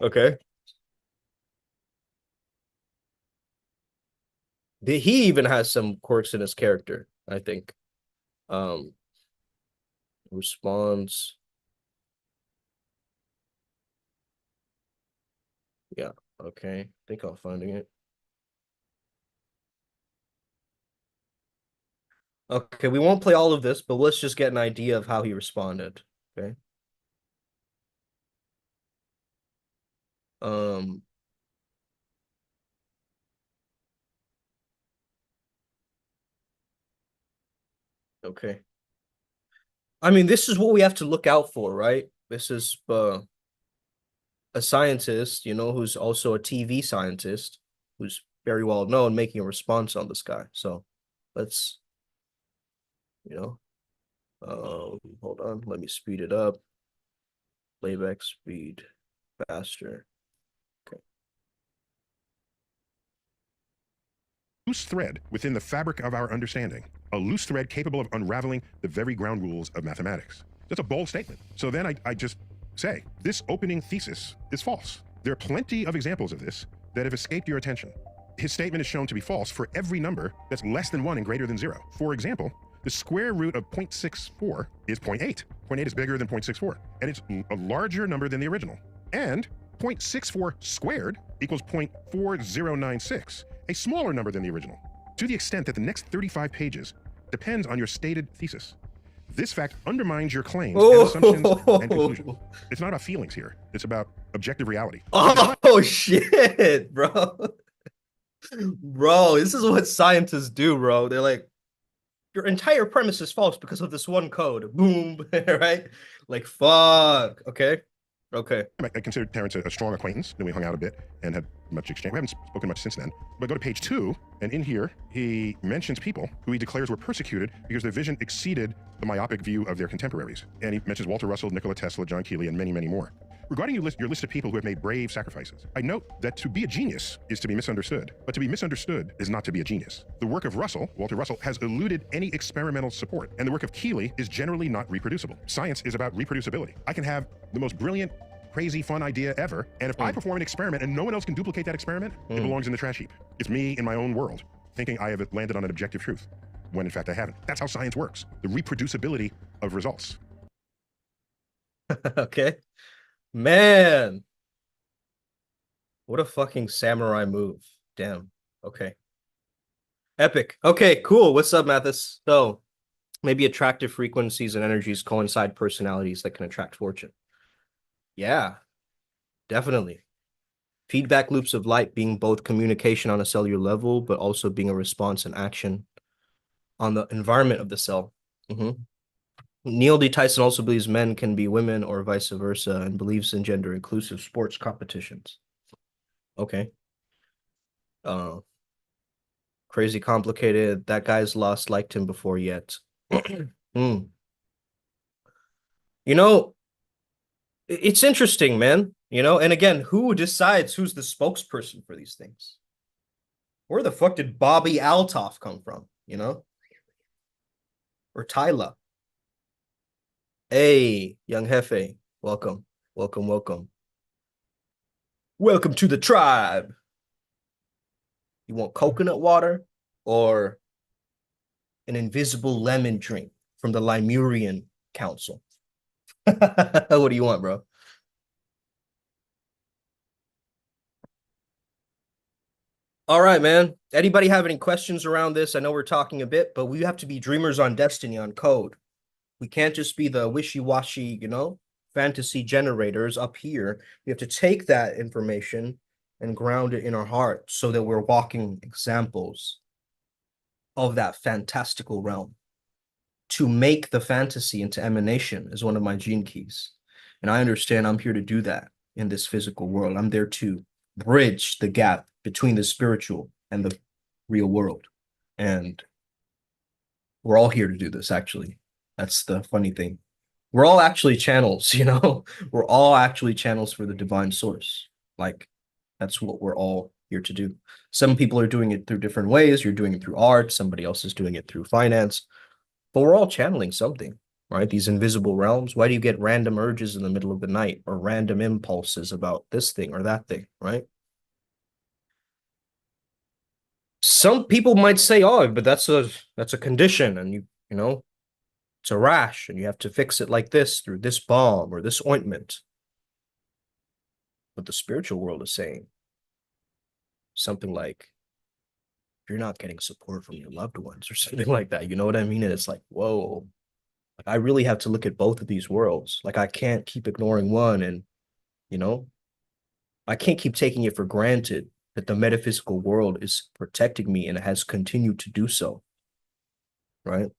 Okay. He even has some quirks in his character, I think. Um, responds. Yeah. Okay. I think I'm finding it. Okay, we won't play all of this, but let's just get an idea of how he responded. Okay. Um, okay. I mean, this is what we have to look out for, right? This is a scientist, who's also a TV scientist, who's very well known, making a response on this guy. So let's, you know, hold on, let me speed it up. Playback speed faster. Okay. Loose thread within the fabric of our understanding, a loose thread capable of unraveling the very ground rules of mathematics. That's a bold statement. So then I just say, this opening thesis is false. There are plenty of examples of this that have escaped your attention. His statement is shown to be false for every number that's less than 1 and greater than 0. For example, the square root of 0.64 is 0.8. 0.8 is bigger than 0.64, and it's a larger number than the original. And 0.64 squared equals 0.4096, a smaller number than the original, to the extent that the next 35 pages depends on your stated thesis. This fact undermines your claims and assumptions and conclusions. It's not about feelings here. It's about objective reality. Oh, shit, bro. Bro, this is what scientists do, bro. They're like, your entire premise is false because of this one code. Boom, right? Like, fuck. Okay. Okay. I consider Terrence a strong acquaintance, and we hung out a bit and had much exchange. We haven't spoken much since then. But go to page 2, and in here, he mentions people who he declares were persecuted because their vision exceeded the myopic view of their contemporaries. And he mentions Walter Russell, Nikola Tesla, John Keeley, and many, many more. Regarding your list of people who have made brave sacrifices, I note that to be a genius is to be misunderstood, but to be misunderstood is not to be a genius. The work of Walter Russell, has eluded any experimental support, and the work of Keeley is generally not reproducible. Science is about reproducibility. I can have the most brilliant, crazy, fun idea ever, and if I perform an experiment and no one else can duplicate that experiment, it belongs in the trash heap. It's me in my own world, thinking I have landed on an objective truth, when in fact I haven't. That's how science works, the reproducibility of results. Okay. Man, what a fucking samurai move. Damn. Okay. Epic. Okay, cool. What's up, Mathis? So, maybe attractive frequencies and energies coincide personalities that can attract fortune. Yeah, definitely. Feedback loops of light being both communication on a cellular level, but also being a response and action on the environment of the cell. Neil D. Tyson also believes men can be women or vice versa and believes in gender-inclusive sports competitions. Okay. Crazy complicated. That guy's lost liked him before yet. You know, it's interesting, man. And again, who decides who's the spokesperson for these things? Where the fuck did Bobby Altoff come from, Or Tyler? Hey, young Hefe, welcome, welcome, welcome. Welcome to the tribe. You want coconut water or an invisible lemon drink from the Lemurian Council? What do you want, bro? All right, man. Anybody have any questions around this? I know we're talking a bit, but we have to be dreamers on destiny on code. We can't just be the wishy-washy, fantasy generators up here. We have to take that information and ground it in our heart so that we're walking examples of that fantastical realm. To make the fantasy into emanation is one of my gene keys. And I understand I'm here to do that in this physical world. I'm there to bridge the gap between the spiritual and the real world. And we're all here to do this, actually. That's the funny thing. We're all actually channels, We're all actually channels for the divine source. Like, that's what we're all here to do. Some people are doing it through different ways. You're doing it through art. Somebody else is doing it through finance. But we're all channeling something. right? These invisible realms. Why do you get random urges in the middle of the night or random impulses about this thing or that thing, right? Some people might say, oh, but that's a condition, and you know, it's a rash, and you have to fix it like this through this balm or this ointment. But the spiritual world is saying something like, if you're not getting support from your loved ones or something like that, you know what I mean? And it's like, whoa, like I really have to look at both of these worlds. Like I can't keep ignoring one, and you know, I can't keep taking it for granted that the metaphysical world is protecting me and it has continued to do so. Right?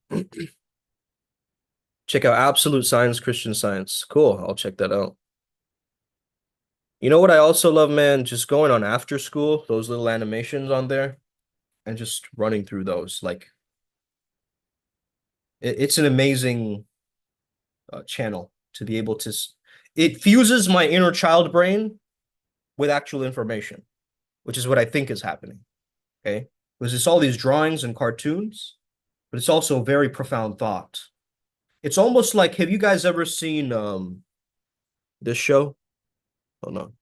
Check out Absolute Science, Christian Science. Cool. I'll check that out. You know what I also love, man? Just going on after school, those little animations on there and just running through those. Like, it's an amazing channel to be able to. It fuses my inner child brain with actual information, which is what I think is happening. Okay. Because it's all these drawings and cartoons, but it's also very profound thought. It's almost like, have you guys ever seen this show? Oh no.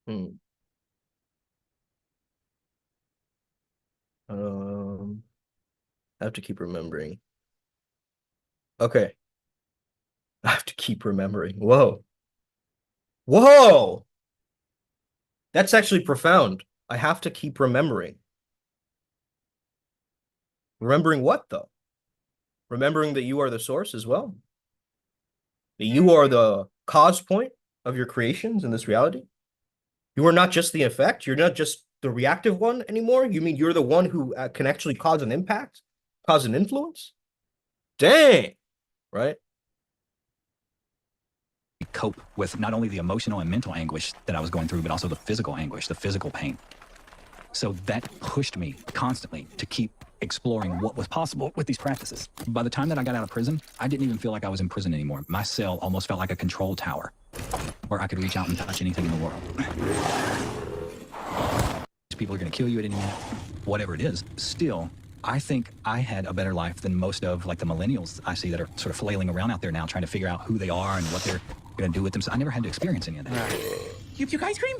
Hmm. I have to keep remembering. Okay. I have to keep remembering. Whoa. Whoa. That's actually profound. I have to keep remembering. Remembering what, though? Remembering that you are the source as well? That you are the cause point of your creations in this reality? You are not just the effect. You're not just the reactive one anymore. You mean you're the one who can actually cause an impact, cause an influence? Dang. Right? Cope with not only the emotional and mental anguish that I was going through, but also the physical anguish, the physical pain. So that pushed me constantly to keep exploring what was possible with these practices. By the time that I got out of prison, I didn't even feel like I was in prison anymore. My cell almost felt like a control tower where I could reach out and touch anything in the world. People are going to kill you at any minute, whatever it is. Still, I think I had a better life than most of like the millennials I see that are sort of flailing around out there now trying to figure out who they are and what they're going to do with themselves. I never had to experience any of that. You puke ice cream?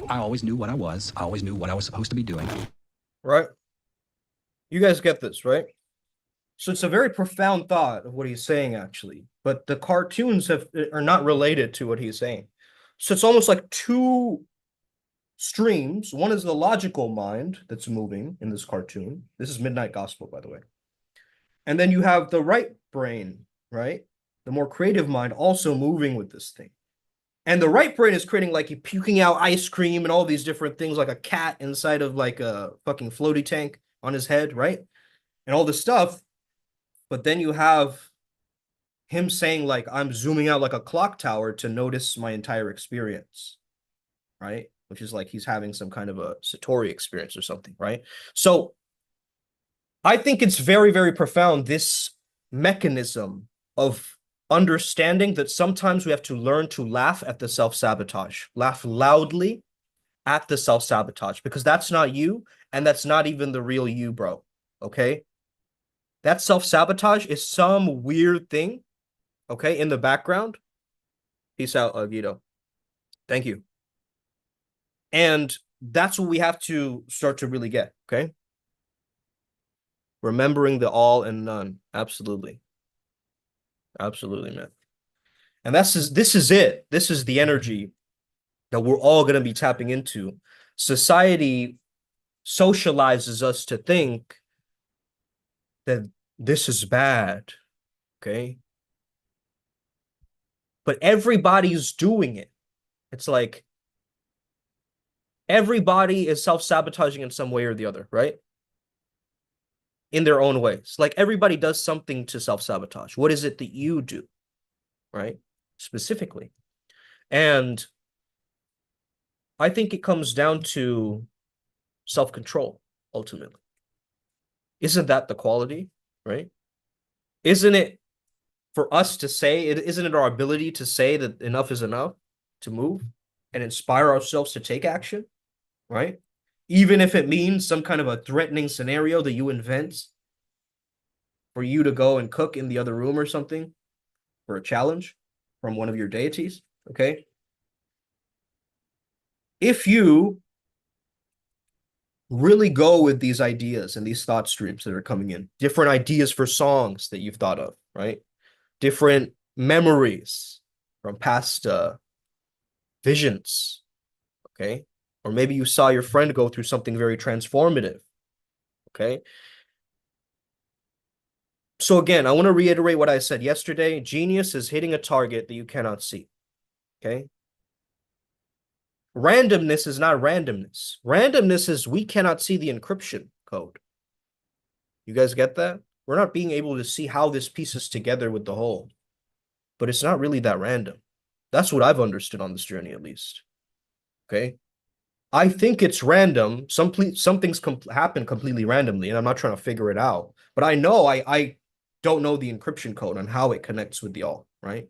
I always knew what I was. I always knew what I was supposed to be doing. Right? You guys get this, right? So it's a very profound thought of what he's saying, actually. But the cartoons are not related to what he's saying. So it's almost like two streams. One is the logical mind that's moving in this cartoon. This is Midnight Gospel, by the way. And then you have the right brain, right? The more creative mind also moving with this thing. And the right brain is creating like puking out ice cream and all these different things, like a cat inside of like a fucking floaty tank on his head, right? And all this stuff. But then you have him saying like, I'm zooming out like a clock tower to notice my entire experience, right? Which is like he's having some kind of a Satori experience or something, right? So I think it's very, very profound, this mechanism of understanding that sometimes we have to learn to laugh at the self-sabotage, laugh loudly at the self-sabotage, because that's not you, and that's not even the real you, bro, okay? That self-sabotage is some weird thing, okay, in the background. Peace out, Guido. Thank you. And that's what we have to start to really get, okay? Remembering the all and none. Absolutely. Absolutely, man. And this is it. This is the energy that we're all going to be tapping into. Society socializes us to think that this is bad, okay? But everybody's doing it. It's like everybody is self-sabotaging in some way or the other, right? In their own ways. Like everybody does something to self-sabotage. What is it that you do, right? Specifically. And I think it comes down to self-control, ultimately. Isn't that the quality, right? Isn't it for us to say, isn't it our ability to say that enough is enough? to move and inspire ourselves to take action, right? Even if it means some kind of a threatening scenario that you invent for you to go and cook in the other room or something for a challenge from one of your deities, okay? If you really go with these ideas and these thought streams that are coming in, different ideas for songs that you've thought of, right? Different memories from past visions, okay? Or maybe you saw your friend go through something very transformative, okay? So again, I want to reiterate what I said yesterday. Genius is hitting a target that you cannot see, okay? Randomness is not randomness. Randomness is we cannot see the encryption code. You guys get that? We're not being able to see how this pieces together with the whole. But it's not really that random. That's what I've understood on this journey, at least. Okay? I think it's random. Some things happen completely randomly, and I'm not trying to figure it out. But I know I don't know the encryption code on how it connects with the all, right?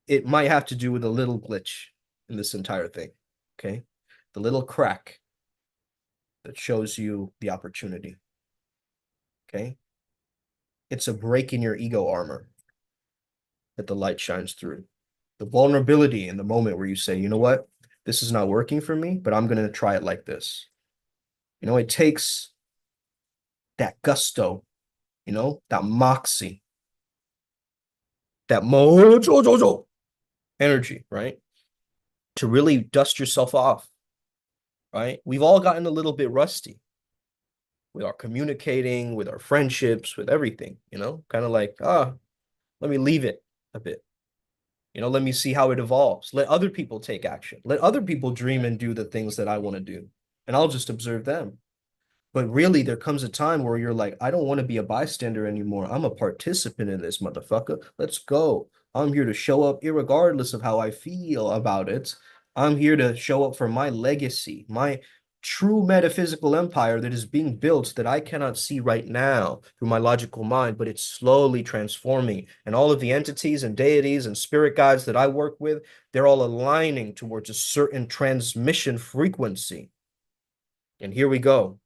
It might have to do with a little glitch in this entire thing, okay? The little crack that shows you the opportunity, okay? It's a break in your ego armor that the light shines through. The vulnerability in the moment where you say, you know what? This is not working for me, but I'm going to try it like this. You know, it takes that gusto, you know, that moxie, that mojo energy, right? To really dust yourself off, right? We've all gotten a little bit rusty with our communicating, with our friendships, with everything, you know, kind of like, let me leave it a bit. You know, let me see how it evolves. Let other people take action. Let other people dream and do the things that I want to do. And I'll just observe them. But really, there comes a time where you're like, I don't want to be a bystander anymore. I'm a participant in this, motherfucker. Let's go. I'm here to show up irregardless of how I feel about it. I'm here to show up for my legacy, my true metaphysical empire that is being built that I cannot see right now through my logical mind, but it's slowly transforming. And all of the entities and deities and spirit guides that I work with, they're all aligning towards a certain transmission frequency. And here we go.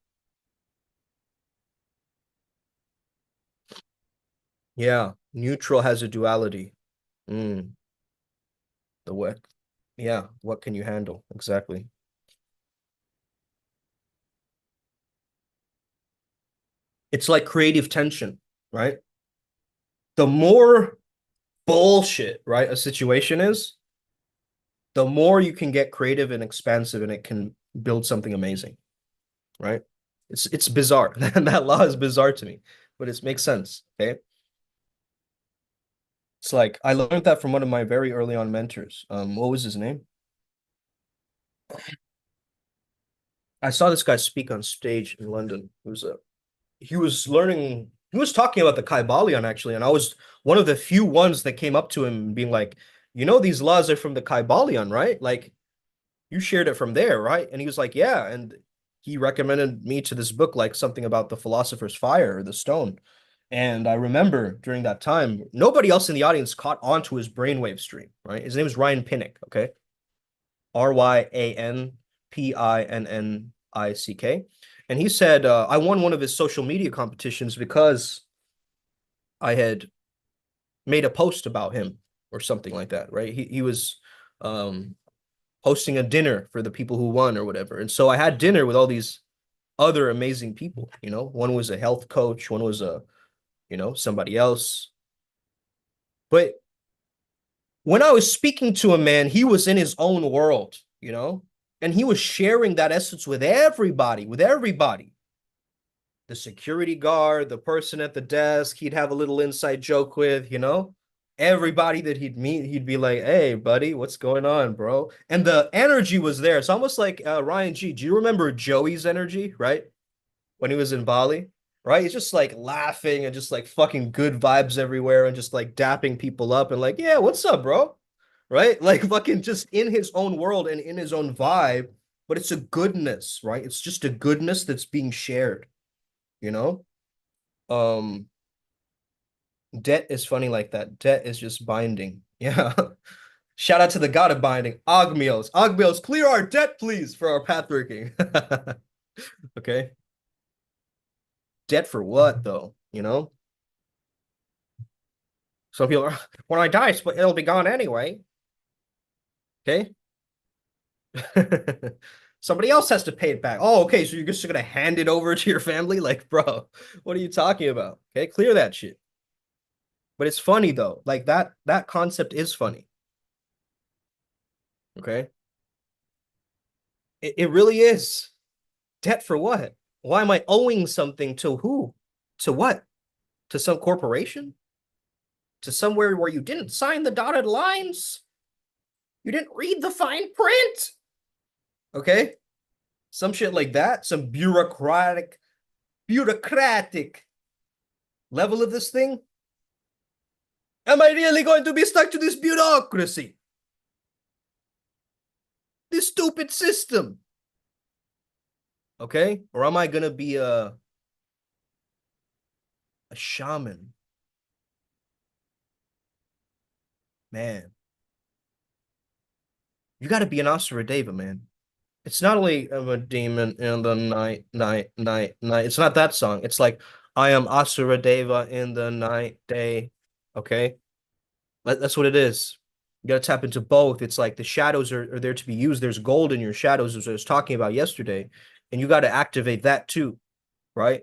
Yeah, neutral has a duality. The what? Yeah, what can you handle? Exactly. It's like creative tension, right? The more bullshit, right, a situation is, the more you can get creative and expansive and it can build something amazing, right? It's bizarre. That law is bizarre to me, but it makes sense, okay? It's like I learned that from one of my very early on mentors. What was his name? I saw this guy speak on stage in London. He was learning, he was talking about the Kybalion actually, and I was one of the few ones that came up to him being like, you know, these laws are from the Kybalion, right? Like you shared it from there, right? And he was like, yeah. And he recommended me to this book, like something about the philosopher's fire or the stone. And I remember during that time, nobody else in the audience caught on to his brainwave stream, right? His name is Ryan Pinnick, okay? RyanPinnick. And he said, I won one of his social media competitions because I had made a post about him or something like that, right? He was hosting a dinner for the people who won or whatever. And so I had dinner with all these other amazing people, you know, one was a health coach, one was somebody else. But when I was speaking to a man, he was in his own world, you know, and he was sharing that essence with everybody, The security guard, the person at the desk, he'd have a little inside joke with, you know, everybody that he'd meet, he'd be like, hey, buddy, what's going on, bro? And the energy was there. It's almost like Ryan G. Do you remember Joey's energy, right? When he was in Bali, right? He's just like laughing and just like fucking good vibes everywhere and just like dapping people up and like, yeah, what's up, bro? Right? Like fucking just in his own world and in his own vibe, but it's a goodness, right? It's just a goodness that's being shared, you know? Um, debt is funny like that. Debt is just binding. Yeah. Shout out to the god of binding, Ogmios. Ogmios, clear our debt, please, for our pathworking. Okay. Debt for what, though? You know? Some people are, when I die, it'll be gone anyway. Okay. Somebody else has to pay it back. Oh, okay. So you're just gonna hand it over to your family? Like, bro, what are you talking about? Okay, clear that shit. But it's funny though. Like that concept is funny. Okay. It really is. Debt for what? Why am I owing something to who? To what? To some corporation? To somewhere where you didn't sign the dotted lines? You didn't read the fine print? Okay? Some shit like that, some bureaucratic level of this thing. Am I really going to be stuck to this bureaucracy? This stupid system? Okay? Or am I going to be a shaman? Man. You got to be an Asura Deva, man. It's not only I'm a demon in the night. It's not that song. It's like, I am Asura Deva in the night, day. Okay? That's what it is. You got to tap into both. It's like the shadows are there to be used. There's gold in your shadows, as I was talking about yesterday. And you got to activate that too, right?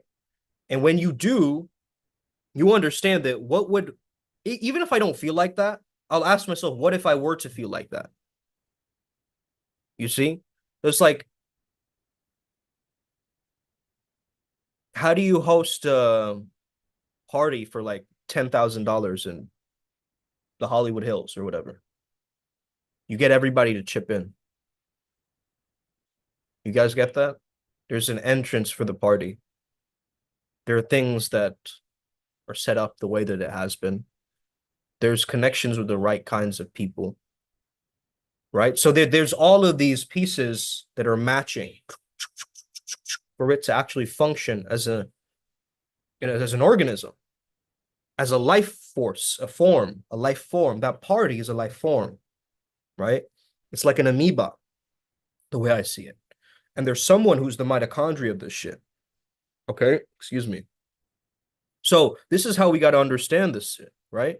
And when you do, you understand that what would, even if I don't feel like that, I'll ask myself, what if I were to feel like that? You see? It's like, how do you host a party for like $10,000 in the Hollywood Hills or whatever? You get everybody to chip in. You guys get that? There's an entrance for the party. There are things that are set up the way that it has been. There's connections with the right kinds of people, right? So there's all of these pieces that are matching for it to actually function as an organism, as a life force, a life form. That party is a life form, right? It's like an amoeba, the way I see it. And there's someone who's the mitochondria of this shit. Okay, excuse me. So this is how we got to understand this shit, right?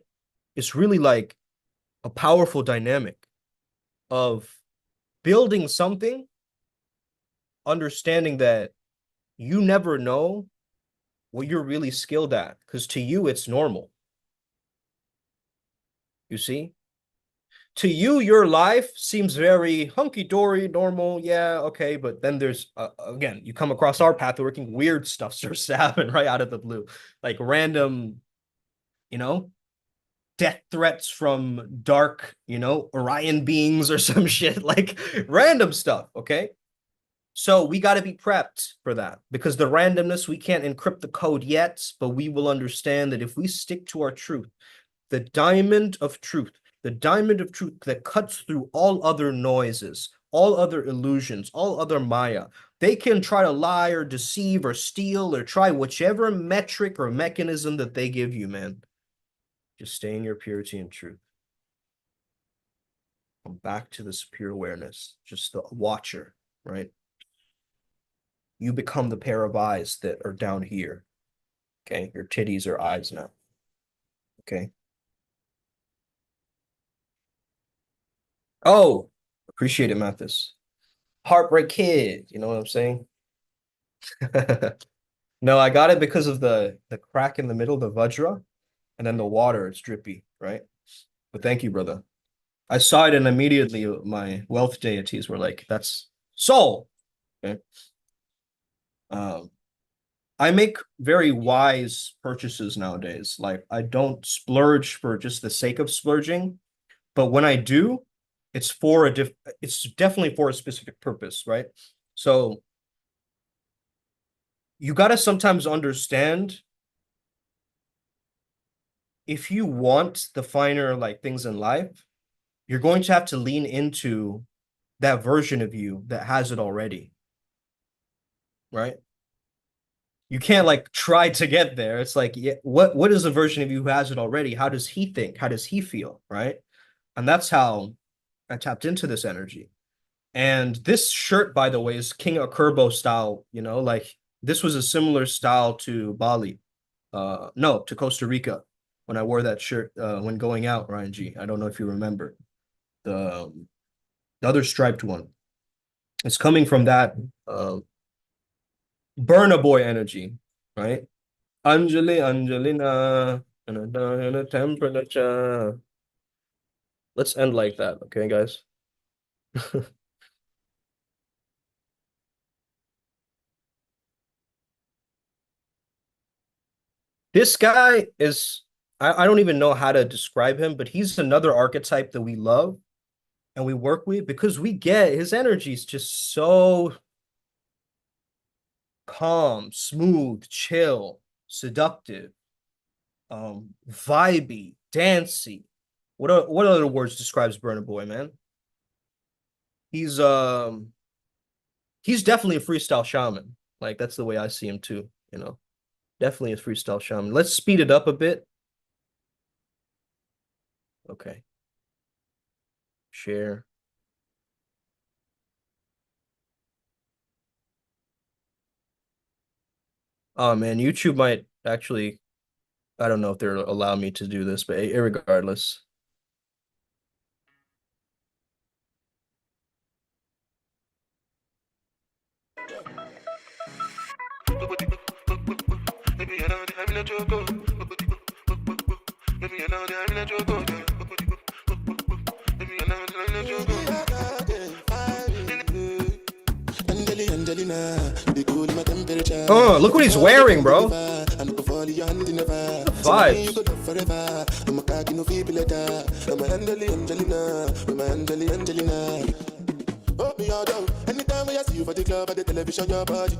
It's really like a powerful dynamic of building something, understanding that you never know what you're really skilled at, because to you, it's normal. You see? To you, your life seems very hunky-dory, normal, yeah, okay, but then there's, again, you come across our path working, weird stuff starts to happen right out of the blue. Like random, you know, death threats from dark, you know, Orion beings or some shit, like random stuff, okay? So we got to be prepped for that, because the randomness, we can't encrypt the code yet, but we will understand that if we stick to our truth, the diamond of truth that cuts through all other noises, all other illusions, all other Maya. They can try to lie or deceive or steal or try whichever metric or mechanism that they give you, man. Just stay in your purity and truth. Come back to this pure awareness, just the watcher, right? You become the pair of eyes that are down here. Okay, your titties are eyes now. Okay. Oh, appreciate it, Mathis. Heartbreak Kid, you know what I'm saying? No, I got it because of the crack in the middle, the Vajra, and then the water, it's drippy, right? But thank you, brother. I saw it and immediately my wealth deities were like, that's soul. Okay. I make very wise purchases nowadays. Like I don't splurge for just the sake of splurging, but when I do, it's it's definitely for a specific purpose, right? So you got to sometimes understand, if you want the finer like things in life, you're going to have to lean into that version of you that has it already, right? You can't like try to get there. It's like, yeah, what is the version of you who has it already? How does he think? How does he feel, right? And that's how I tapped into this energy. And this shirt, by the way, is King Akurbo style, you know, like this was a similar style to Bali. No, to Costa Rica when I wore that shirt when going out, Ryan G. I don't know if you remember the other striped one. It's coming from that Burna Boy energy, right? Anjali, Angelina, temperature. Let's end like that, okay, guys? This guy is, I don't even know how to describe him, but he's another archetype that we love and we work with because we get his energy is just so calm, smooth, chill, seductive, vibey, dancey. What other words describes Burna Boy, man? He's um he's definitely a freestyle shaman. Like that's the way I see him too, you know. Definitely a freestyle shaman. Let's speed it up a bit. Okay. Share. Oh man, YouTube might actually, I don't know if they'll allow me to do this, but irregardless. Oh, look what he's wearing, bro. The vibes. Anytime I see you for the club or the television, your body.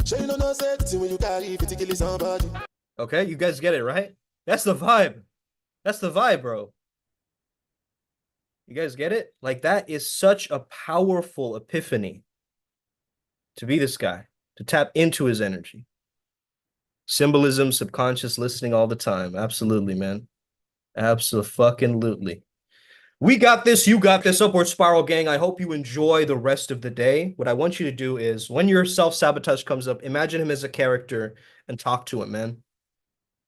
Sure, you know no sexy when you carry 50 kill somebody. Okay, you guys get it, right? That's the vibe. That's the vibe, bro. You guys get it? Like that is such a powerful epiphany to be this guy, to tap into his energy. Symbolism, subconscious listening all the time. Absolutely, man. Absolutely. We got this. You got this. Upward Spiral gang. I hope you enjoy the rest of the day. What I want you to do is when your self-sabotage comes up, imagine him as a character and talk to him, man.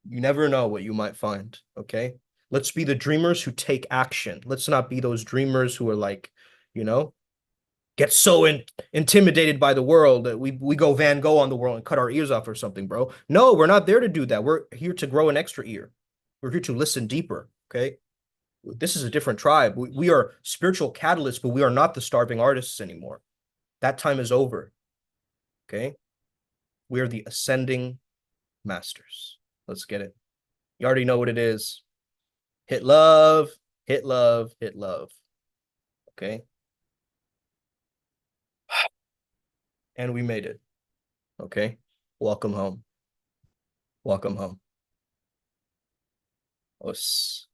You never know what you might find, okay? Let's be the dreamers who take action. Let's not be those dreamers who are like, you know, get so intimidated by the world that we go Van Gogh on the world and cut our ears off or something, bro. No, we're not there to do that. We're here to grow an extra ear. We're here to listen deeper, okay? This is a different tribe. We are spiritual catalysts, but we are not the starving artists anymore. That time is over, okay? We are the ascending masters. Let's get it. You already know what it is. Hit love, hit love, hit love. Okay. And we made it. Okay. Welcome home. Welcome home. Os.